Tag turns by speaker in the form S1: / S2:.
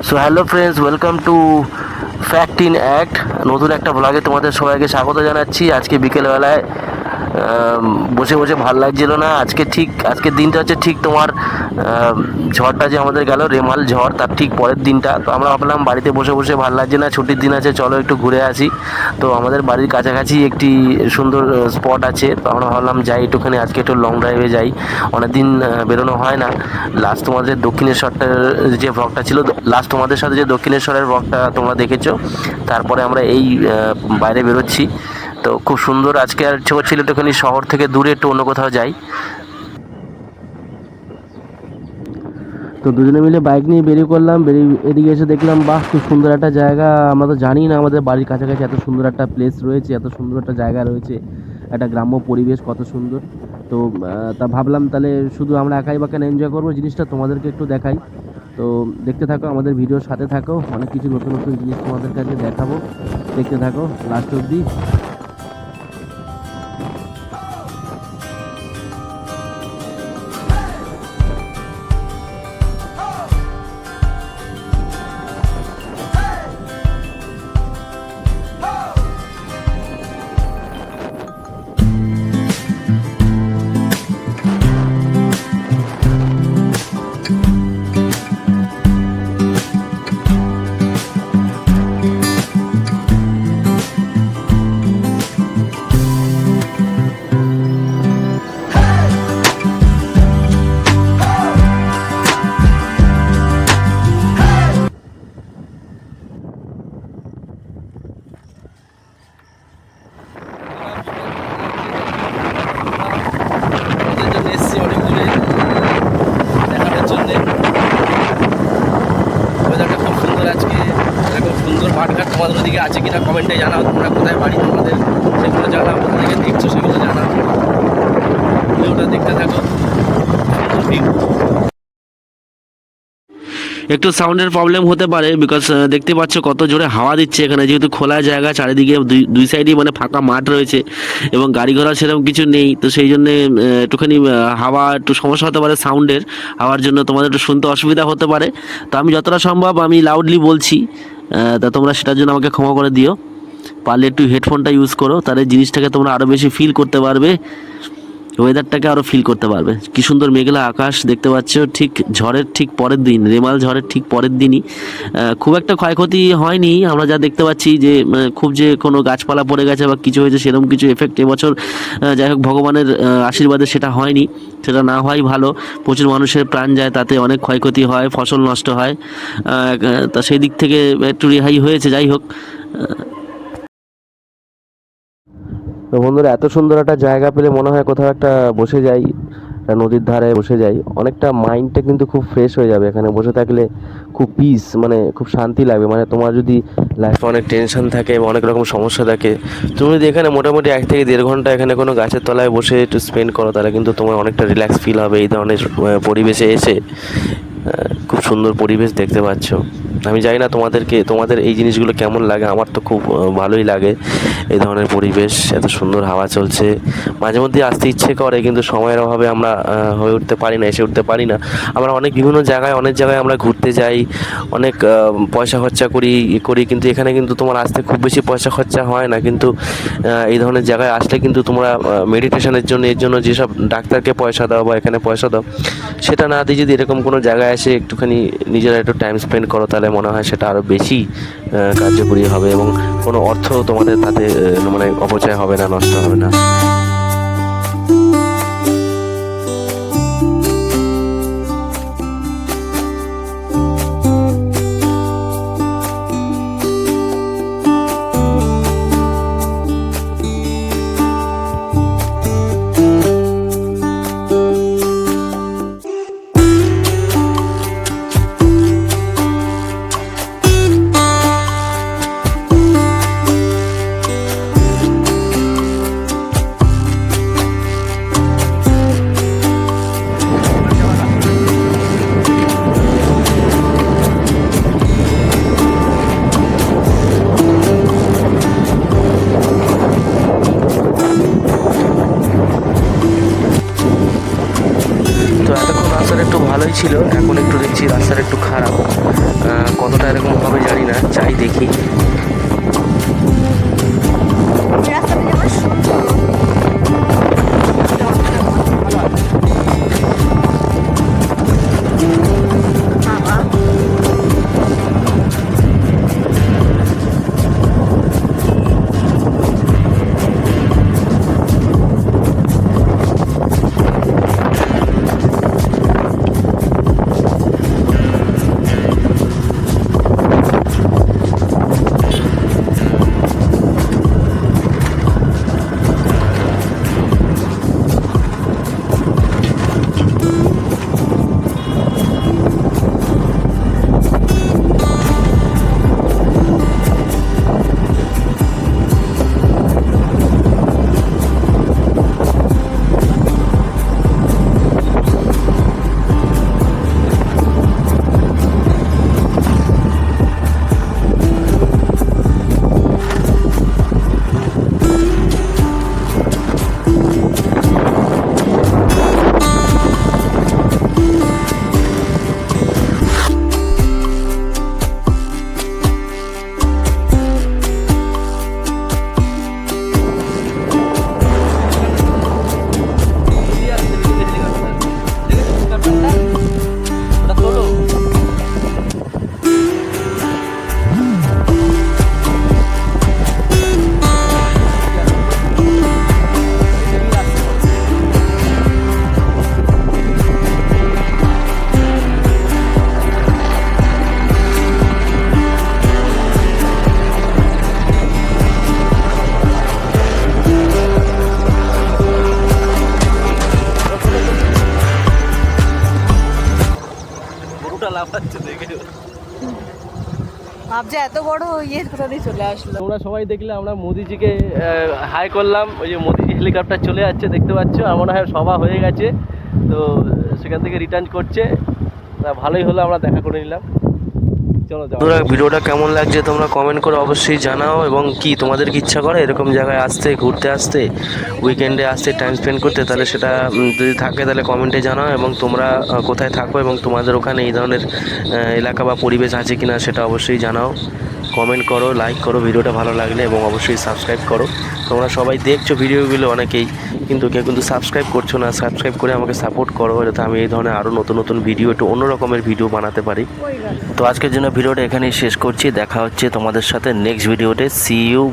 S1: So hello friends, welcome to fact in act. নতুন একটা ব্লগে তোমাদের সবাইকে স্বাগত জানাচ্ছি। আজকে বিকেলবেলায় বসে বসে ভাল লাগছিল না। আজকের দিনটা হচ্ছে ঠিক তোমার ঝড়টা যে আমাদের গেল, রেমাল ঝড়, তার ঠিক পরের দিনটা। তো আমরা ভাবলাম বাড়িতে বসে বসে ভাল লাগছে না, ছুটির দিন আছে, চলো একটু ঘুরে আসি। তো আমাদের বাড়ির কাছাকাছি একটি সুন্দর স্পট আছে, তো আমরা ভাবলাম যাই একটুখানি, আজকে একটু লং ড্রাইভে যাই। অনেকদিন বেরোনো হয় না। লাস্ট তোমাদের দক্ষিণেশ্বরটার যে ব্লগটা ছিল, লাস্ট তোমাদের সাথে যে দক্ষিণেশ্বরের ব্লগটা তোমরা দেখেছো, তারপরে আমরা এই বাইরে বেরোচ্ছি। তো খুব সুন্দর। আজকে আর ইচ্ছে করছিল একটুখানি শহর থেকে দূরে একটু অন্য কোথাও যাই। তো দুজনে মিলে বাইক নিয়ে বেরিয়ে পড়লাম। এদিকে এসে দেখলাম, বাহ, খুব সুন্দর একটা জায়গা। আমরা তো জানি না আমাদের বাড়ির কাছাকাছি এত সুন্দর একটা প্লেস রয়েছে, এত সুন্দর একটা জায়গা রয়েছে, একটা গ্রাম্য পরিবেশ কত সুন্দর। তো তা ভাবলাম তাহলে শুধু আমরা একাই বা কেন এনজয় করবো, জিনিসটা তোমাদেরকে একটু দেখাই। তো দেখতে থাকো, আমাদের ভিডিওর সাথে থাকো, অনেক কিছু নতুন নতুন জিনিস তোমাদের কাছে দেখাবো। দেখতে থাকো লাস্ট অবধি। তোমাদের ওদিকে আছে কিনা কমেন্টে জানাও, তোমরা কোথায় বাড়ি তোমাদের সেগুলো জানাও, কোথা থেকে দেখছো সেগুলো জানাও। ভিডিওটা দেখতে থাকো। একটু সাউন্ডের প্রবলেম হতে পারে, বিকজ দেখতে পাচ্ছ কত জোরে হাওয়া দিচ্ছে এখানে, যেহেতু খোলা জায়গা, চারিদিকে দুই সাইডেই মানে ফাঁকা মাঠ রয়েছে এবং গাড়ি ঘোড়া সেরকম কিছু নেই। তো সেই জন্যে একটুখানি হাওয়া একটু সমস্যা হতে পারে, সাউন্ডের হাওয়ার জন্য তোমাদের একটু শুনতে অসুবিধা হতে পারে। তো আমি যতটা সম্ভব আমি লাউডলি বলছি, তা তোমরা সেটার জন্য আমাকে ক্ষমা করে দিও। পারলে একটু হেডফোনটা ইউজ করো, তাহলে জিনিসটাকে তোমরা আরও বেশি ফিল করতে পারবে, ওয়েদারটাকে আরও ফিল করতে পারবে। কি সুন্দর মেঘলা আকাশ দেখতে পাচ্ছ, ঠিক ঝড়ের ঠিক পরের দিন, রেমাল ঝড়ের ঠিক পরের দিনই। খুব একটা ক্ষয়ক্ষতি হয়নি, আমরা যা দেখতে পাচ্ছি যে খুব যে কোনো গাছপালা পড়ে গেছে বা কিছু হয়েছে সেরকম কিছু এফেক্ট এবছর, যাই হোক ভগবানের আশীর্বাদে সেটা হয়নি। সেটা না হওয়াই ভালো। প্রচুর মানুষের প্রাণ যায়, তাতে অনেক ক্ষয়ক্ষতি হয়, ফসল নষ্ট হয়। তা সেই দিক থেকে একটু রেহাই হয়েছে, যাই হোক। তো বন্ধুরা, এত সুন্দর একটা জায়গা পেলে মনে হয় কোথাও একটা বসে যাই, একটা নদীর ধারে বসে যাই, অনেকটা মাইন্ডটা কিন্তু খুব ফ্রেশ হয়ে যাবে এখানে বসে থাকলে। খুব পিস, মানে খুব শান্তি লাগবে। মানে তোমার যদি লাইফে অনেক টেনশন থাকে বা অনেক রকম সমস্যা থাকে, তুমি যদি এখানে মোটামুটি 1 থেকে 1.5 ঘন্টা এখানে কোনো গাছের তলায় বসে একটু স্পেন্ড করো, তাহলে কিন্তু তোমার অনেকটা রিল্যাক্স ফিল হবে এই ধরনের পরিবেশে এসে। খুব সুন্দর পরিবেশ দেখতে পাচ্ছ। আমি জানি না তোমাদের এই জিনিসগুলো কেমন লাগে, আমার তো খুব ভালোই লাগে এই ধরনের পরিবেশ। এত সুন্দর হাওয়া চলছে, মাঝে মধ্যে আসতে ইচ্ছে করে, কিন্তু সময়ের অভাবে আমরা হয়ে উঠতে পারি না, এসে উঠতে পারি না। আমরা অনেক অনেক জায়গায় আমরা ঘুরতে যাই, অনেক পয়সা খরচা করি, কিন্তু এখানে কিন্তু তোমার আসতে খুব বেশি পয়সা খরচা হয় না। কিন্তু এই ধরনের জায়গায় আসলে কিন্তু তোমরা মেডিটেশনের জন্য, এর জন্য যেসব ডাক্তারকে পয়সা দাও বা এখানে পয়সা দাও, সেটা না দিয়ে যদি এরকম কোনো জায়গায় এসে একটুখানি নিজেরা একটু টাইম স্পেন্ড করো, তাহলে মনে হয় সেটা আরও বেশি কার্যকরী হবে এবং কোনো অর্থ তোমাদের তাতে মানে অপচয় হবে না, নষ্ট হবে না। ছিল, এখন একটু দেখছি রাস্তাটা একটু খারাপ। কতটা দেখি।
S2: রাস্তাটা যেমন সুন্দর, বাবা ভাবছে এত বড় ইয়ে কোথা দিয়ে চলে আসলো।
S1: তোমরা সবাই দেখলে আমরা মোদিজিকে হাই করলাম, ওই যে মোদিজি হেলিকপ্টার চলে যাচ্ছে দেখতে পাচ্ছ, আমার মনে হয় সভা হয়ে গেছে, তো সেখান থেকে রিটার্ন করছে। ভালোই হলো, আমরা দেখা করে নিলাম। চলো তোমরা ভিডিওটা কেমন লাগছে তোমরা কমেন্ট করে অবশ্যই জানাও, এবং কি তোমাদের কি ইচ্ছা করে এরকম জায়গায় আসতে, ঘুরতে আসতে, উইকেন্ডে আসতে, টাইম স্পেন্ড করতে, তাহলে সেটা যদি থাকে তাহলে কমেন্টে জানাও। এবং তোমরা কোথায় থাকো এবং তোমাদের ওখানে এই ধরনের এলাকা বা পরিবেশ আছে কিনা সেটা অবশ্যই জানাও। কমেন্ট করো, লাইক করো ভিডিওটা ভালো লাগলে, এবং অবশ্যই সাবস্ক্রাইব করো। তোমরা সবাই দেখছো ভিডিওগুলো অনেকেই, কিন্তু কেউ কিন্তু সাবস্ক্রাইব করছো না। সাবস্ক্রাইব করে আমাকে সাপোর্ট করো, যাতে আমি এই ধরনের আরও নতুন নতুন ভিডিও, একটু অন্য রকমের ভিডিও বানাতে পারি। তো আজকের জন্য ভিডিওটা এখানেই শেষ করছি। দেখা হচ্ছে তোমাদের সাথে নেক্সট ভিডিওতে। See you.